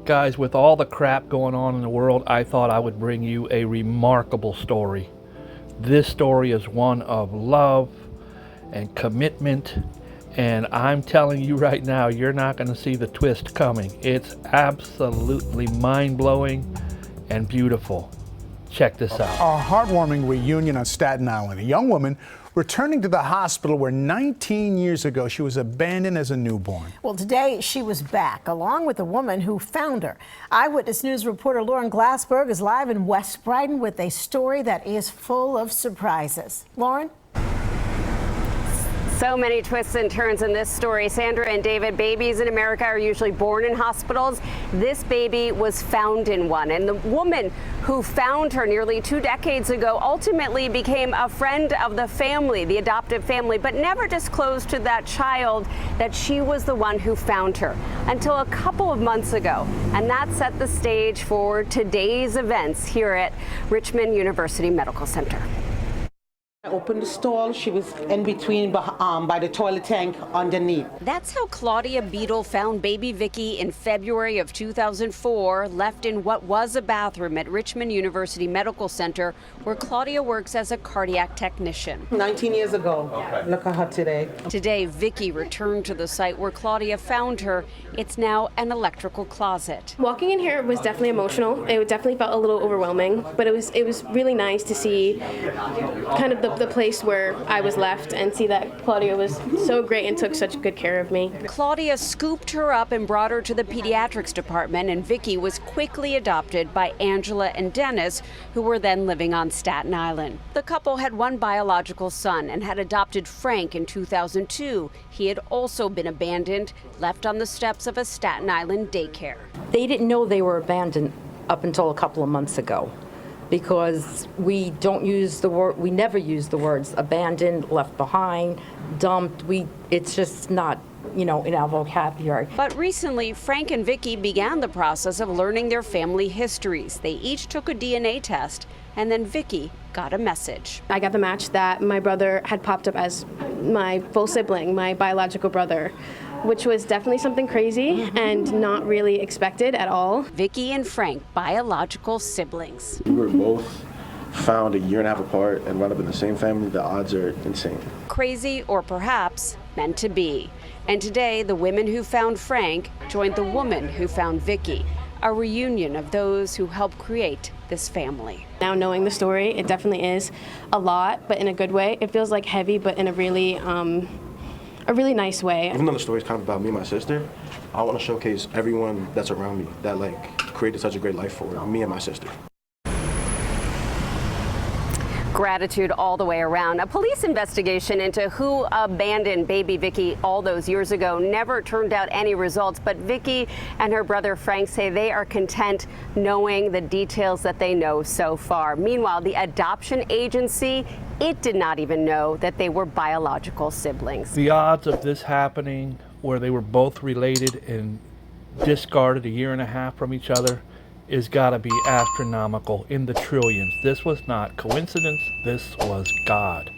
Guys, with all the crap going on in the world, I thought I would bring you a remarkable story. This story is one of love and commitment, and I'm telling you right now, you're not going to see the twist coming. It's absolutely mind-blowing and beautiful. Check this out. A heartwarming reunion on Staten Island. A young woman returning to the hospital where 19 years ago she was abandoned as a newborn. Well, today she was back, along with the woman who found her. Eyewitness News reporter Lauren Glassberg is live in West Brighton with a story that is full of surprises. Lauren? So many twists and turns in this story. Sandra and David, babies in America are usually born in hospitals. This baby was found in one, and the woman who found her nearly 2 decades ago ultimately became a friend of the family, the adoptive family, but never disclosed to that child that she was the one who found her until a couple of months ago. And that set the stage for today's events here at Richmond University Medical Center. I opened the stall. She was in between by the toilet tank underneath. That's how Claudia Beadle found baby Vicky in February of 2004, left in what was a bathroom at Richmond University Medical Center, where Claudia works as a cardiac technician. 19 years ago. Okay. Look at her today. Today, Vicky returned to the site where Claudia found her. It's now an electrical closet. Walking in here was definitely emotional. It definitely felt a little overwhelming, but it was really nice to see kind of the place where I was left and see that Claudia was so great and took such good care of me. Claudia scooped her up and brought her to the pediatrics department, and Vicky was quickly adopted by Angela and Dennis, who were then living on Staten Island. The couple had one biological son and had adopted Frank in 2002. He had also been abandoned, left on the steps of a Staten Island daycare. They didn't know they were abandoned up until a couple of months ago, because we don't use the word, we never use the words abandoned, left behind, dumped. It's just not, in our vocabulary. But recently, Frank and Vicky began the process of learning their family histories. They each took a DNA test, and then Vicky got a message. I got the match that my brother had popped up as my full sibling, my biological brother, which was definitely something crazy and not really expected at all. Vicky and Frank, biological siblings. We were both found a year and a half apart and wound up in the same family. The odds are insane. Crazy, or perhaps meant to be. And today, the women who found Frank joined the woman who found Vicky, a reunion of those who helped create this family. Now knowing the story, it definitely is a lot, but in a good way. It feels like heavy, but in a really nice way. Even though the story is kind of about me and my sister, I want to showcase everyone that's around me that created such a great life for me and my sister. Gratitude all the way around. A police investigation into who abandoned baby Vicky all those years ago never turned out any results, but Vicky and her brother Frank say they are content knowing the details that they know so far. Meanwhile, the adoption agency, it did not even know that they were biological siblings. The odds of this happening, where they were both related and discarded a year and a half from each other, is gotta be astronomical, in the trillions. This was not coincidence, this was God.